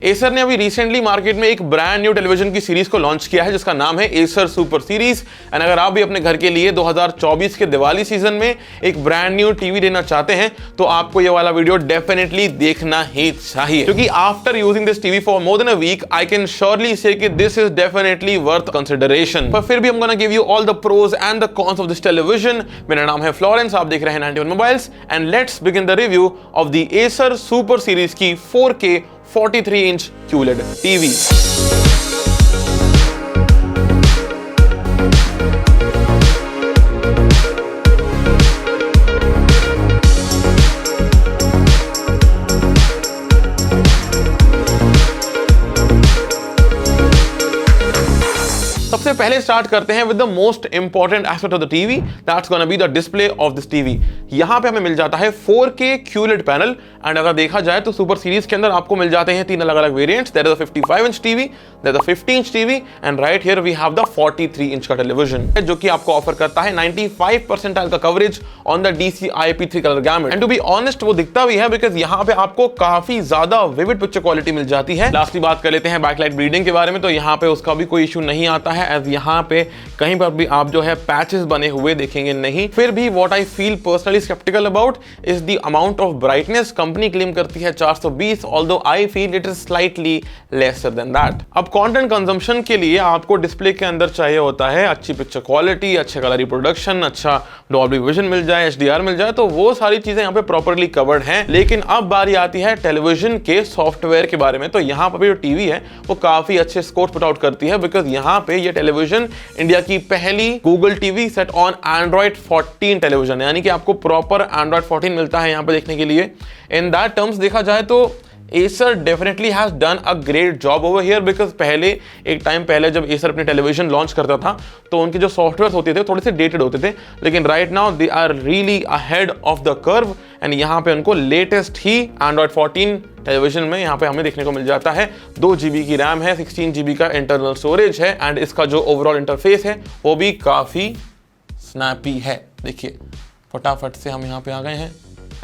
Acer ने अभी recently market में एक ब्रांड न्यू टेलीविजन की सीरीज को लॉन्च किया है जिसका नाम है एसर सुपर सीरीज। एंड अगर आप भी अपने घर के लिए 2024 के दिवाली सीजन में एक ब्रांड न्यू टीवी लेना चाहते हैं तो आपको ये वाला वीडियो डेफिनेटली देखना ही चाहिए, क्योंकि after using this TV for more than a week I can surely say कि this is definitely worth consideration. पर फिर भी I'm gonna give you all the pros and the cons of this television। मेरा नाम है Florence, आप देख रहे हैं 91 mobiles and let's begin the review of the Acer Super Series की 4K 43 इंच QLED टीवी। सबसे पहले स्टार्ट करते हैं with the most important aspect of the TV, that's gonna be the display of this TV. यहां पे हमें मिल जाता है 4K QLED पैनल एंड अगर देखा जाए तो सुपर सीरीज के अंदर आपको मिल जाते हैं तीन अलग अलग variants. There is a 55 inch TV, there is a 50 inch TV and right here we have the 43 inch का टेलीविजन जो कि आपको ऑफर करता है 95 परसेंटाइल का coverage on the DCI-P3 colour gamut. And to be honest वो दिखता भी है बिकॉज यहां पे आपको काफी ज्यादा विविड पिक्चर क्वालिटी मिल जाती है। लास्टली बात कर लेते हैं बैकलाइट ब्लीडिंग के बारे में, तो यहां पे उसका भी कोई इशू नहीं आता है एज यहां पे कहीं पर भी आप जो है पैचेस बने हुए देखेंगे नहीं। फिर भी what I feel personally sceptical about is the amount of brightness. Company claim करती है 420, although I feel it is slightly lesser than that. अब कंटेंट कंजम्पशन के लिए आपको डिस्प्ले के अंदर चाहिए होता है अच्छी पिक्चर क्वालिटी, अच्छे कलर रिप्रोडक्शन, अच्छा डॉल्बी विजन मिल जाए, HDR मिल जाए, तो वो सारी चीजें यहाँ पे प्रॉपर्ली कवर्ड हैं। लेकिन अब बारी आती है टेलीविजन के सॉफ्टवेयर के बारे में, तो यहाँ पर जो टीवी है वो काफी अच्छे स्कोर पुट आउट करती है बिकॉज यहाँ पे ये टेलीविजन इंडिया की पहली Google TV set on Android 14 television, यानी कि आपको प्रॉपर एंड्रॉइड 14 मिलता है यहाँ पे देखने के लिए। इन दैट टर्म्स देखा जाए तो Acer definitely has done a great job over here because पहले एक टाइम पहले जब Acer अपने टेलीविजन लॉन्च करता था तो उनके जो सॉफ्टवेयर होते थे थोड़े से डेटेड होते थे, लेकिन right now they are really ahead of the curve and यहाँ पे उनको लेटेस्ट ही एंड्रॉइड 14 टेलीविजन में यहाँ पे हमें देखने को मिल जाता है। 2 GB की रैम है, 16 GB का इंटरनल स्टोरेज है एंड इसका जो ओवरऑल इंटरफेस है वो भी काफ़ी स्नैपी है। देखिए फटाफट से हम यहाँ पे आ गए हैं,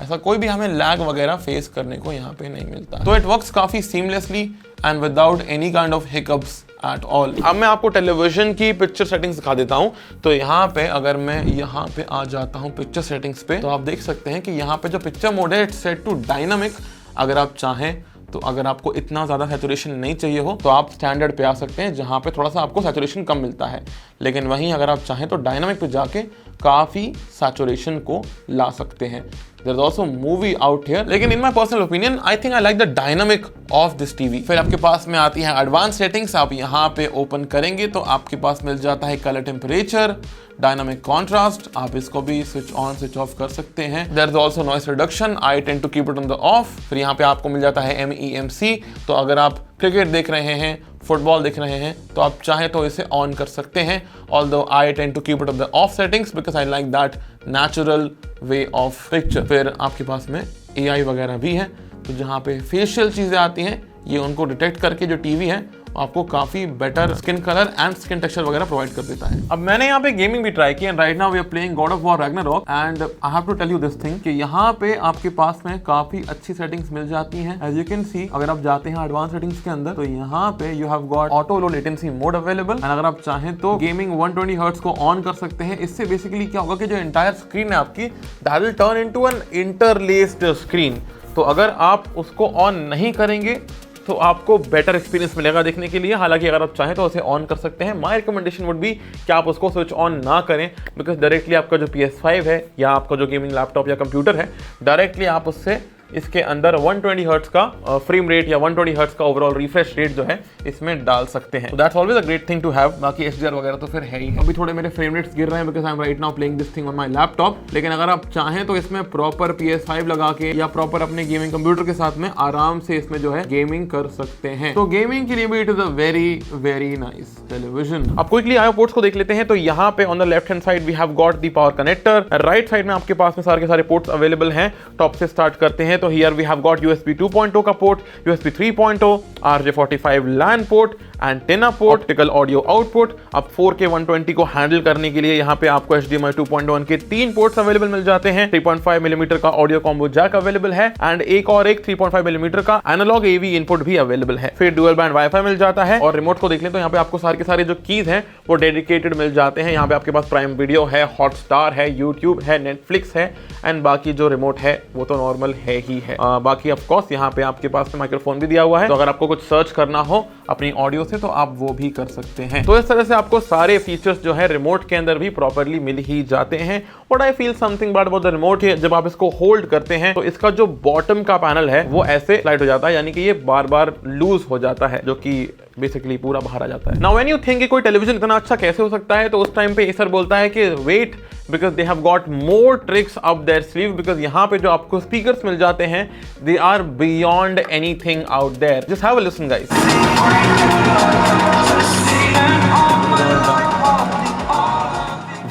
ऐसा कोई भी हमें लैग वगैरह फेस करने को यहाँ पे नहीं मिलता, तो इट वर्क्स काफी seamlessly and without any kind of hiccups at all. अब मैं आपको टेलीविजन की पिक्चर सेटिंग्स दिखा देता हूँ। तो यहाँ पे अगर मैं यहाँ पे आ जाता हूँ पिक्चर सेटिंग्स पे, तो आप देख सकते हैं कि यहाँ पे जो पिक्चर मोड है इट्स सेट टू डायनामिक। अगर आप चाहें तो अगर आपको इतना ज़्यादा सैचुरेशन नहीं चाहिए हो तो आप स्टैंडर्ड पे आ सकते हैं जहाँ पे थोड़ा सा आपको सैचुरेशन कम मिलता है, लेकिन वहीं अगर आप चाहें तो डायनामिक पे जाके काफ़ी सैचुरेशन को ला सकते हैं। There's also movie out here, लेकिन in my personal opinion I think I like the dynamic of this TV। फिर आपके पास में आती है एडवांस सेटिंग्स। आप यहाँ पे ओपन करेंगे तो आपके पास मिल जाता है कलर टेम्परेचर, डायनामिक कॉन्ट्रास्ट, आप इसको भी स्विच ऑन स्विच ऑफ कर सकते हैं। There is also noise reduction, I tend to keep it on the off. फिर यहाँ पे आपको मिल जाता है MEMC, तो अगर आप क्रिकेट देख रहे हैं, फुटबॉल देख रहे हैं तो आप चाहे तो इसे ऑन कर सकते हैं, although I tend to keep it on the off settings because I like that natural way of picture. फिर आपके पास में AI वगैरह भी है, तो जहाँ पे फेशियल चीज़ें आती हैं ये उनको डिटेक्ट करके जो टीवी है आपको काफी better skin colour and skin texture वगैरह प्रोवाइड कर देता है। अब मैंने यहाँ पे गेमिंग भी ट्राई की and right now we are playing God of War Ragnarok and I have to tell you this thing कि यहाँ पे आपके पास में काफी अच्छी सेटिंग्स मिल जाती हैं। एज यू कैन सी अगर आप जाते हैं एडवांस सेटिंग्स के अंदर तो यहाँ पे you have got auto low latency mode available and अगर आप चाहें तो गेमिंग 120 हर्ट्ज को ऑन कर सकते हैं। इससे बेसिकली क्या होगा कि जो एंटायर स्क्रीन है आपकी that will turn into an interlaced screen, तो अगर आप उसको ऑन नहीं करेंगे तो आपको बेटर एक्सपीरियंस मिलेगा देखने के लिए। हालांकि अगर आप चाहें तो उसे ऑन कर सकते हैं। माय रिकमेंडेशन वुड बी कि आप उसको स्विच ऑन ना करें बिकॉज डायरेक्टली आपका जो PS5 है या आपका जो गेमिंग लैपटॉप या कंप्यूटर है डायरेक्टली आप उससे इसके अंदर 120 हर्ट्ज का फ्रेम रेट या 120 हर्ट्ज का ओवरऑल रिफ्रेश रेट जो है इसमें डाल सकते हैं। That's always a great thing to have. बाकी HDR वगैरह तो फिर है ही। अभी थोड़े मेरे फ्रेम रेट्स गिर रहे हैं because I am right now playing this thing on my laptop, लेकिन अगर आप चाहें तो इसमें प्रॉपर PS5 लगा के या प्रॉपर अपने गेमिंग कंप्यूटर के साथ में आराम से इसमें जो है गेमिंग कर सकते हैं। तो गेमिंग के लिए भी it is a very very nice television. अब क्विकली IO पोर्ट्स को देख लेते हैं, तो यहाँ पे on the left hand side we have got the power connector, right side में आपके पास में सारे के सारे पोर्ट्स अवेलेबल हैं। टॉप से स्टार्ट करते हैं तो here we have got USB 2.0 का port, USB 3.0, RJ45 LAN port, antenna port, optical audio output. अब 4K 120 को हैंडल करने के लिए यहाँ पे आपको HDMI 2.1 के 3 पोर्ट्स अवेलेबल मिल जाते हैं। 3.5 मिलीमीटर का ऑडियो कॉम्बो जैक अवेलेबल है एंड एक 3.5 मिलीमीटर का एनालॉग AV इनपुट भी अवेलेबल है। फिर डुअल बैंड वाईफाई मिल जाता है और रिमोट को देख लें तो यहाँ पे आपको सारे के सारे जो कीज हैं वो डेडिकेटेड मिल जाते हैं। यहाँ पे आपके पास प्राइम वीडियो है, हॉटस्टार है, यूट्यूब है, नेटफ्लिक्स है एंड बाकी जो रिमोट है वो तो नॉर्मल है ही है। बाकी ऑफ कोर्स यहाँ पे आपके पास माइक्रोफोन भी दिया हुआ है, तो अगर आपको कुछ सर्च करना हो अपनी ऑडियो से तो आप वो भी कर सकते हैं। तो इस तरह से आपको सारे फीचर्स जो है रिमोट के अंदर भी प्रॉपर्ली मिल ही जाते हैं। But I feel something bad about the remote है, जब आप इसको होल्ड करते हैं तो इसका जो बॉटम का पैनल है वो ऐसे स्लाइड हो जाता है, यानी कि ये बार बार लूज हो जाता है, जो कि बेसिकली पूरा बाहर आ जाता है। नाउ व्हेन यू थिंक कि कोई टेलीविजन इतना अच्छा कैसे हो सकता है, तो उस टाइम पे एसर बोलता है कि wait, because they have got more tricks up their sleeve, because यहाँ पे जो आपको स्पीकर्स मिल जाते हैं they are beyond anything out there. Just have a listen guys.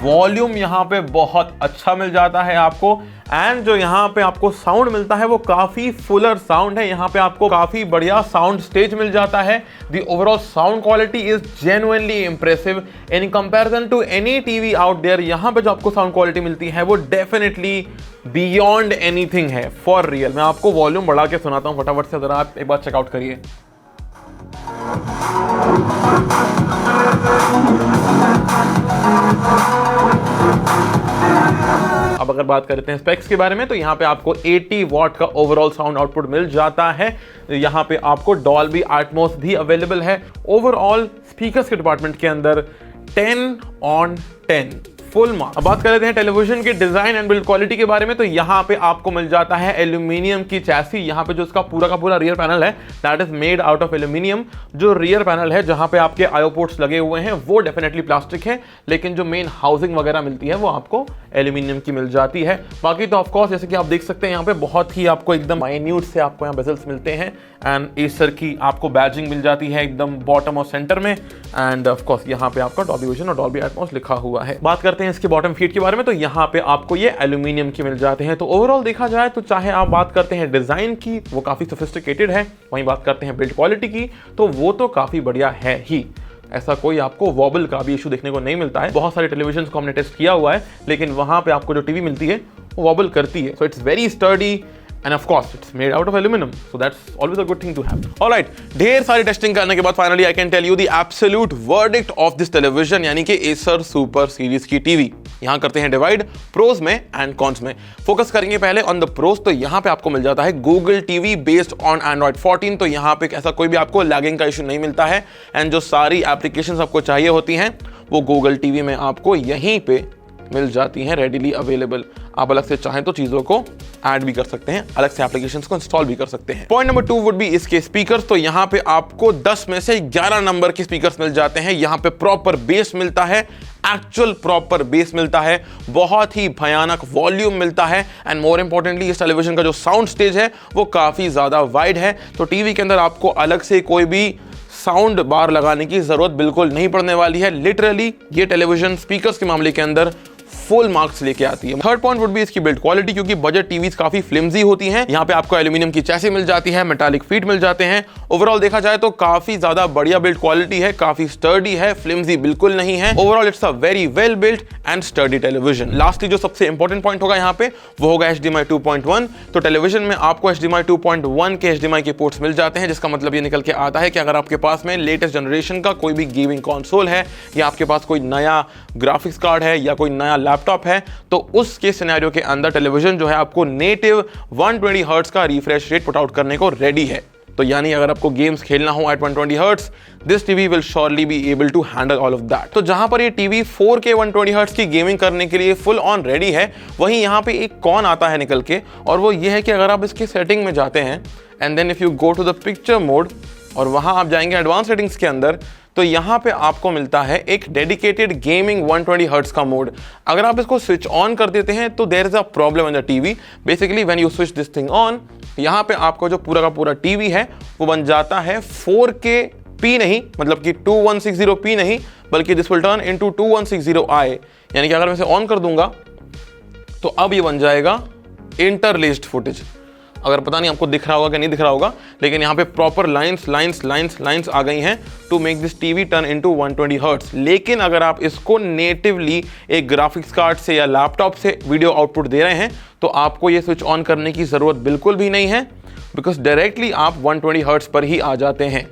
Volume यहाँ पे बहुत अच्छा मिल जाता है आपको एंड जो यहाँ पे आपको साउंड मिलता है वो काफी फुलर साउंड है। यहाँ पे आपको काफी बढ़िया साउंड स्टेज मिल जाता है। The overall sound quality is genuinely impressive in comparison to any TV out there. यहाँ पे जो आपको साउंड क्वालिटी मिलती है वो डेफिनेटली बियॉन्ड एनीथिंग है, फॉर रियल। मैं आपको वॉल्यूम बढ़ा के सुनाता हूँ फटाफट से, जरा आप एक बार चेकआउट करिए। अब अगर बात करते हैं स्पेक्स के बारे में तो यहाँ पे आपको 80 वॉट का ओवरऑल साउंड आउटपुट मिल जाता है। यहाँ पे आपको डॉल्बी एटमॉस भी अवेलेबल है। ओवरऑल स्पीकर्स के डिपार्टमेंट के अंदर 10 on 10 फुल मार्क्स। अब बात कर लेते हैं टेलीविजन के डिजाइन एंड बिल्ड क्वालिटी के बारे में, तो यहाँ पे आपको मिल जाता है एल्यूमिनियम की चैसी। यहाँ पे जो इसका पूरा का पूरा रियर पैनल है that is made out of aluminium. जो रियर पैनल है जहाँ पे आपके आईओ पोर्ट्स लगे हुए हैं वो डेफिनेटली प्लास्टिक है, लेकिन जो मेन हाउसिंग वगैरह मिलती है वो आपको एल्यूमिनियम की मिल जाती है। बाकी तो ऑफकोर्स जैसे कि आप देख सकते हैं यहाँ पे बहुत ही आपको एकदम माइन्यूट से आपको यहाँ बेजल्स मिलते हैं एंड एसर की आपको बैजिंग मिल जाती है एकदम बॉटम और सेंटर में एंड ऑफकोर्स यहाँ पे आपका डॉल्बी विजन और डॉल्बी एटमॉस लिखा हुआ है। बात करते हैं इसके बॉटम फीट के बारे में, तो यहाँ पे आपको ये एल्यूमिनियम के मिल जाते हैं। तो ओवरऑल देखा जाए तो चाहे आप बात करते हैं डिजाइन की वो काफी सोफिस्टिकेटेड है, वहीं बात करते हैं बिल्ड क्वालिटी की तो वो तो काफी बढ़िया है ही। ऐसा कोई आपको वॉबल का भी इशू देखने को नहीं मिलता है। बहुत सारे टेलीविजन को हमने टेस्ट किया हुआ है लेकिन वहां पे आपको जो टीवी मिलती है वो वॉबल करती है। So it's very sturdy and of course it's made out of aluminum, so that's always a good thing to have. All right, ढेर सारी टेस्टिंग करने के बाद finally I can tell you the absolute verdict of this television, यानी कि Acer Super Series की TV. यहाँ करते हैं डिवाइड प्रोज में एंड कॉन्स में। फोकस करेंगे पहले ऑन द प्रोज, तो यहाँ पे आपको मिल जाता है Google TV based on Android 14। तो यहाँ पे ऐसा कोई भी आपको लैगिंग का इशू नहीं मिलता है एंड जो सारी एप्लीकेशंस आपको चाहिए होती हैं वो गूगल टीवी में आपको यहीं पे मिल जाती हैं रेडीली अवेलेबल। आप अलग से चाहें तो चीजों को ऐड भी कर सकते हैं, अलग से एप्लीकेशंस को इंस्टॉल भी कर सकते हैं। पॉइंट नंबर 2 वुड बी इसके स्पीकर्स। तो यहाँ पे आपको 10 में से 11 नंबर के स्पीकर्स मिल जाते हैं। यहाँ पे प्रॉपर बेस मिलता है, एक्चुअल प्रॉपर बेस मिलता है, बहुत ही भयानक वॉल्यूम मिलता है एंड मोर इंपॉर्टेंटली इस टेलीविजन का जो साउंड स्टेज है वो काफी ज्यादा वाइड है। तो टीवी के अंदर आपको अलग से कोई भी साउंड बार लगाने की जरूरत बिल्कुल नहीं पड़ने वाली है। लिटरली ये टेलीविजन स्पीकर्स के मामले के अंदर फुल मार्क्स लेके आती है। थर्ड पॉइंट वुड बी इसकी बिल्ड क्वालिटी, क्योंकि बजट टीवीज काफी फ्लिम्जी होती हैं। यहाँ पे आपको एल्यूमिनियम की चैसी मिल जाती है, मेटालिक फीट मिल जाते हैं। ओवरऑल देखा जाए तो काफी ज्यादा बढ़िया बिल्ड क्वालिटी है, काफी स्टर्डी है, फ्लिम्जी बिल्कुल नहीं है। Overall it's a very well built and sturdy television. Lastly जो सबसे इंपॉर्टेंट पॉइंट होगा यहाँ पे वो होगा HDMI 2.1। तो टेलीविजन में आपको HDMI 2.1 के HDMI के पोर्ट्स मिल जाते हैं, जिसका मतलब ये निकल के आता है कि अगर आपके पास में लेटेस्ट जनरेशन का कोई भी गेमिंग कंसोल है या आपके पास कोई नया ग्राफिक्स कार्ड है या कोई नया लैपटॉप है तो उसके सिनेरियो के अंदर टेलीविजन जो है आपको नेटिव 120 हर्ट्ज का रिफ्रेश रेट पुट आउट करने को रेडी है। तो यानी अगर आपको गेम्स खेलना हो at 120 hertz, this TV will surely be able to handle all of that. तो जहां पर ये टीवी 4K 120 हर्ट्ज की गेमिंग करने के लिए फुल ऑन रेडी है, वहीं यहां पे एक कॉन आता है निकल के, और वो ये है कि अगर आप इसकी सेटिंग में जाते हैं and then if you go to the picture mode और वहां आप जाएंगे एडवांस सेटिंग्स के अंदर, तो यहाँ पे आपको मिलता है एक डेडिकेटेड गेमिंग 120 हर्ट्ज का मोड। अगर आप इसको स्विच ऑन कर देते हैं तो there is a problem in the TV. Basically when you switch this thing on, यहाँ पे आपको जो पूरा का पूरा टीवी है वो बन जाता है 4K नहीं, मतलब कि 2160p नहीं, बल्कि this will turn into 2160i। यानी कि अगर मैं इसे ऑन कर दूंगा तो अब ये बन जाएगा इंटरलेस्ड फुटेज। अगर पता नहीं आपको दिख रहा होगा कि नहीं दिख रहा होगा, लेकिन यहाँ पे प्रॉपर लाइंस आ गई हैं to make this TV turn into 120 hertz. लेकिन अगर आप इसको नेटिवली एक ग्राफिक्स कार्ड से या लैपटॉप से वीडियो आउटपुट दे रहे हैं तो आपको ये स्विच ऑन करने की ज़रूरत बिल्कुल भी नहीं है, बिकॉज डायरेक्टली आप 120 हर्ट्ज पर ही आ जाते हैं।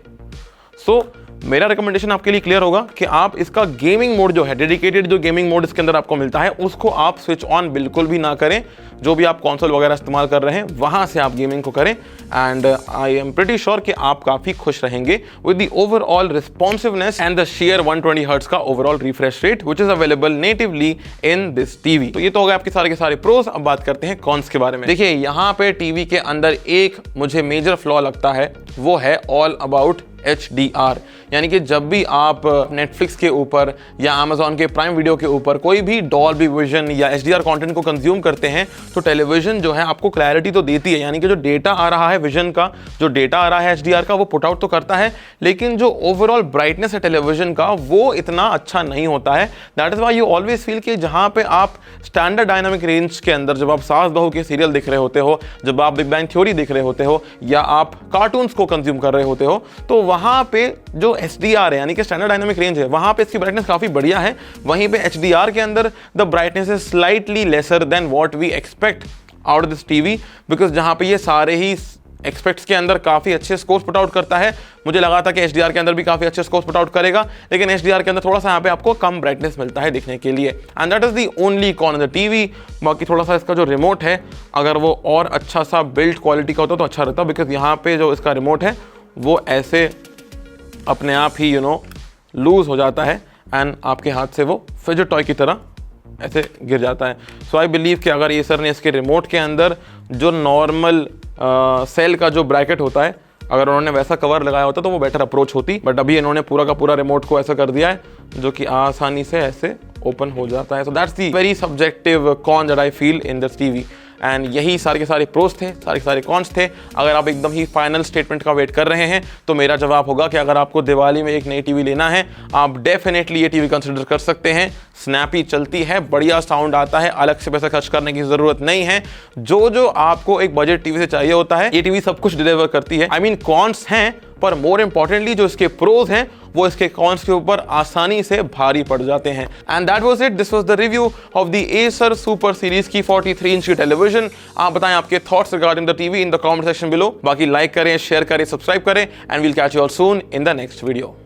सो मेरा रिकमेंडेशन आपके लिए क्लियर होगा कि आप इसका गेमिंग मोड जो है, डेडिकेटेड जो गेमिंग मोड इसके अंदर आपको मिलता है, उसको आप स्विच ऑन बिल्कुल भी ना करें। जो भी आप कंसोल वगैरह इस्तेमाल कर रहे हैं वहां से आप गेमिंग को करें, and I am pretty sure कि आप काफ़ी खुश रहेंगे with the overall responsiveness and the sheer 120 hertz का overall refresh rate which is available natively in this TV. तो ये तो हो गए आपके सारे के सारे प्रोज। अब बात करते हैं कॉन्स के बारे में। देखिए, यहाँ पे टीवी के अंदर एक मुझे मेजर फ्लॉ लगता है, वो है ऑल अबाउट HDR। यानी कि जब भी आप नेटफ्लिक्स के ऊपर या अमेजॉन के प्राइम वीडियो के ऊपर कोई भी डॉल्बी विजन या HDR कंटेंट को कंज्यूम करते हैं तो टेलीविजन जो है आपको क्लैरिटी तो देती है, यानी कि जो डेटा आ रहा है विजन का, जो डेटा आ रहा है HDR का, वो पुट आउट तो करता है, लेकिन जो ओवरऑल ब्राइटनेस है टेलीविजन का वो इतना अच्छा नहीं होता है। That is why you always feel कि जहाँ पे आप स्टैंडर्ड डायनामिक रेंज के अंदर जब आप सास बहू के सीरियल देख रहे होते हो, जब आप बिग बैंग थ्योरी देख रहे होते हो, या आप कार्टून्स को कंज्यूम कर रहे होते हो, तो वहाँ पे जो HDR है यानी कि स्टैंडर्ड डायनामिक रेंज है, वहाँ पे इसकी ब्राइटनेस काफ़ी बढ़िया है। वहीं पे HDR के अंदर the brightness is slightly lesser than what we expect out this TV, because जहाँ पे ये सारे ही एक्सपेक्ट्स के अंदर काफ़ी अच्छे स्कोर्स पुट आउट करता है। मुझे लगा था कि HDR के अंदर भी काफ़ी अच्छे स्कोर्स पुट आउट करेगा, लेकिन HDR के अंदर थोड़ा सा यहाँ पे आपको कम ब्राइटनेस मिलता है देखने के लिए, and that is the only con in the TV. बाकी थोड़ा सा इसका जो रिमोट है, अगर वो और अच्छा सा बिल्ड क्वालिटी का होता तो अच्छा रहता, बिकॉज यहाँ पे जो इसका रिमोट है वो ऐसे अपने आप ही लूज हो जाता है एंड आपके हाथ से वो फिजेट टॉय की तरह ऐसे गिर जाता है। सो आई बिलीव कि अगर एसर ने इसके रिमोट के अंदर जो नॉर्मल सेल का जो ब्रैकेट होता है, अगर उन्होंने वैसा कवर लगाया होता तो वो बेटर अप्रोच होती, बट अभी इन्होंने पूरा का पूरा रिमोट को ऐसा कर दिया है जो कि आसानी से ऐसे ओपन हो जाता है। So that's the very subjective con that I feel in this TV, and यही सारे के सारे प्रोस थे, सारे के सारे कॉन्स थे। अगर आप एकदम ही फाइनल स्टेटमेंट का वेट कर रहे हैं तो मेरा जवाब होगा कि अगर आपको दिवाली में एक नई टीवी लेना है, आप डेफिनेटली ये टीवी कंसिडर कर सकते हैं। स्नैपी चलती है, बढ़िया साउंड आता है, अलग से पैसा खर्च करने की जरूरत नहीं है। जो आपको एक बजट टीवी से चाहिए होता है, ये टीवी सब कुछ डिलीवर करती है। आई मीन कॉन्स हैं, पर मोर इंपॉर्टेंटली जो इसके प्रोज हैं वो इसके कॉन्स के ऊपर आसानी से भारी पड़ जाते हैं। And that was it, this was the review of the Acer Super Series की 43 इंच की टेलीविजन। आप बताएं आपके thoughts regarding the TV in the comment section below. बाकी लाइक करें, शेयर करें, सब्सक्राइब करें, and we'll catch you all soon in the next video.